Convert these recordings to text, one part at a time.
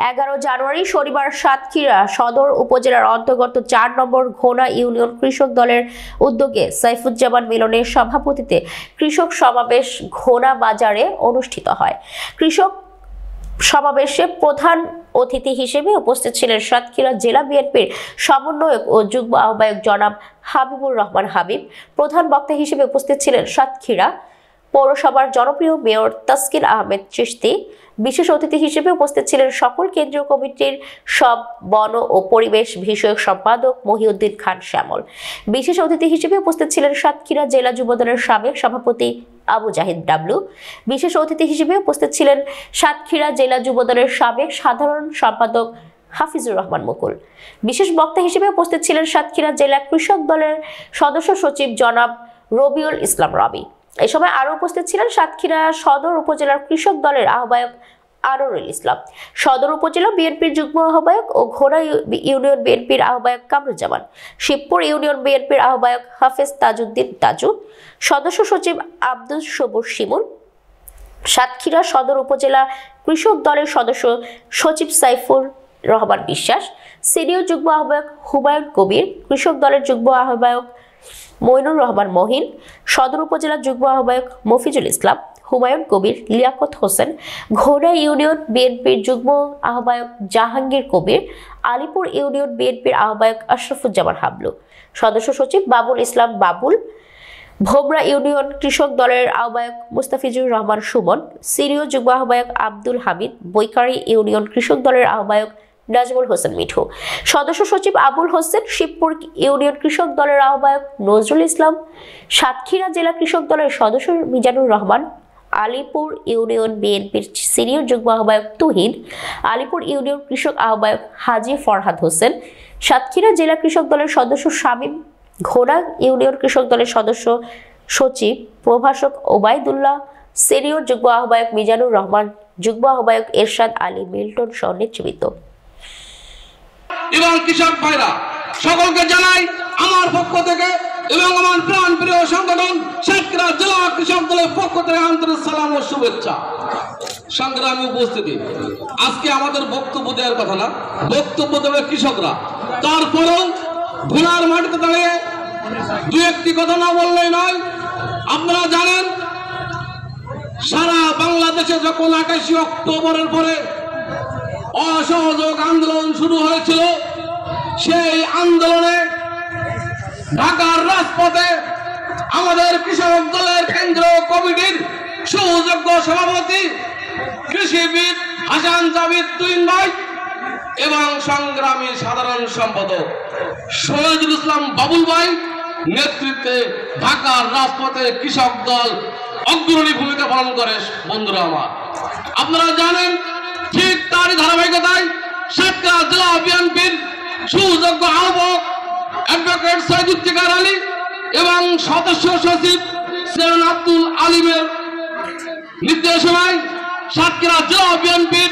11 জানুয়ারি শনিবার সাতক্ষীরা সদর উপজেলার অন্তর্গত 4 নম্বর ঘোনা ইউনিয়ন কৃষক দলের উদ্যোগে সাইফুজ্জামান মিলনের সভাপতিত্বে কৃষক সমাবেশ ঘোনা বাজারে অনুষ্ঠিত হয়। কৃষক সমাবেশে প্রধান অতিথি হিসেবে উপস্থিত ছিলেন সাতক্ষীরা জেলা বিএনপির সমন্বয়ক ও যুগ্ম আহ্বায়ক জনাব হাবিবুর রহমান হাবিব। প্রধান বক্তা হিসেবে উপস্থিত ছিলেন সাতক্ষীরা পৌরসভার জনপ্রিয় মেয়র তাসকিন আহমেদ চিশতি। বিশেষ অতিথি হিসেবে উপস্থিত ছিলেন সকল কেন্দ্রীয় কমিটির সব বন ও পরিবেশ বিষয়ক সম্পাদক মহিউদ্দিন খান শ্যামল। বিশেষ অতিথি হিসেবে উপস্থিত ছিলেন সাতক্ষীরা জেলা যুবদলের সাবেক সভাপতি আবু জাহিদ ডাবলু। বিশেষ অতিথি হিসেবে উপস্থিত ছিলেন সাতক্ষীরা জেলা যুবদলের সাবেক সাধারণ সম্পাদক হাফিজুর রহমান মুকুল। বিশেষ বক্তা হিসেবে উপস্থিত ছিলেন সাতক্ষীরা জেলা কৃষক দলের সদস্য সচিব জনাব রবিউল ইসলাম রবি। এই সময় আরো উপস্থিত ছিলেন সাতক্ষীরা সদর উপজেলার কৃষক দলের আহ্বায়ক আনোয়ারুল ইসলাম, সদর উপজেলা বিএনপির যুগ্ম আহ্বায়ক ও ঘোড়া ইউনিয়ন বিএনপির আহ্বায়ক কামরুজ্জামান, শিবপুর ইউনিয়ন বিএনপির আহ্বায়ক হাফেজ তাজউদ্দিন তাজু, সদস্য সচিব আব্দুল সবুর শিমুল, সাতক্ষীরা সদর উপজেলা কৃষক দলের সদস্য সচিব সাইফুর রহমান বিশ্বাস, সিনিয়র যুগ্ম আহ্বায়ক হুমায়ুন কবির, কৃষক দলের যুগ্ম আহ্বায়ক মইনুর রহমান মহিন, সদর উপজেলা যুগ্ম আহ্বায়ক মফিজুল ইসলাম, হুমায়ুন কবির, লিয়াকত হোসেন, ঘোড়া ইউনিয়ন বিএনপির যুগ্ম আহ্বায়ক জাহাঙ্গীর কবির, আলিপুর ইউনিয়ন বিএনপির আহ্বায়ক আশরাফুজ্জামান হাবলু, সদস্য সচিব বাবুল ইসলাম বাবুল, ভোমরা ইউনিয়ন কৃষক দলের আহ্বায়ক মুস্তাফিজুর রহমান সুমন, সিনিয়র যুগ্ম আহ্বায়ক আব্দুল হামিদ, বৈকারি ইউনিয়ন কৃষক দলের আহ্বায়ক নাজমুল হোসেন মিঠু, সদস্য সচিব আবুল হোসেন, শিবপুর ইউনিয়ন কৃষক দলের আহ্বায়ক নজরুল ইসলাম, সাতক্ষীরা জেলা কৃষক দলের সদস্য মিজানুর রহমান, আলিপুর ইউনিয়ন বিএনপির সিনিয়র যুগ্ম আহ্বায়ক তুহিন, আলিপুর ইউনিয়ন কৃষক আহ্বায়ক হাজি ফরহাদ হোসেন, সাতক্ষীরা জেলা কৃষক দলের সদস্য শামীম, ঘোড়া ইউনিয়ন কৃষক দলের সদস্য সচিব প্রভাষক ওবায়দুল্লাহ, সিনিয়র যুগ্ম আহ্বায়ক মিজানুর রহমান, যুগ্ম আহ্বায়ক এরশাদ আলী মিল্টন সহ নেতৃবৃন্দ এবং কৃষক ভাইরা সকলকে জানাই আমার পক্ষ থেকে এবং আমার প্রাণ প্রিয় সংগঠন সাতক্ষীরা জেলা কৃষক দলের পক্ষ থেকে আন্তরিক সালাম ও শুভেচ্ছা। সংগ্রামী উপস্থিতি, আজকে আমাদের বক্তব্য দেওয়ার কথা না, বক্তব্য দেবে কৃষকরা। তারপরেও ঘোড়ার মাটিতে দাঁড়িয়ে দু একটি কথা না বললেই নয়। আপনারা জানেন সারা বাংলাদেশে যখন 28 অক্টোবরের পরে অসহযোগ আন্দোলন শুরু হয়েছিল, সেই আন্দোলনে ঢাকার রাজপথে আমাদের কৃষক দলের কেন্দ্রীয় কমিটির সুযোগ্য সভাপতি কৃষিবিদ হাসান জাবিদ তুহিন ভাই এবং সংগ্রামী সাধারণ সম্পাদক শহীদুল ইসলাম বাবুল ভাই নেতৃত্বে ঢাকার রাজপথে কৃষক দল অগ্রণী ভূমিকা পালন করে। বন্ধুরা আমার, আপনারা জানেন ঠিক তারই ধারাবাহিকতায় সাতক্ষীরা জেলা বিএনপির সুযোগ্য আহ্বায়ক অ্যাডভোকেট সৈয়দুদ্দিকার আলী এবং সদস্য সচিব সেন আব্দুল আলিমের নির্দেশনায় সাতক্ষীরা জেলা বিএনপির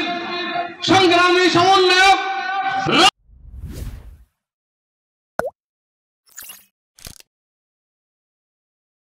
সংগ্রামী সমন্বয়ক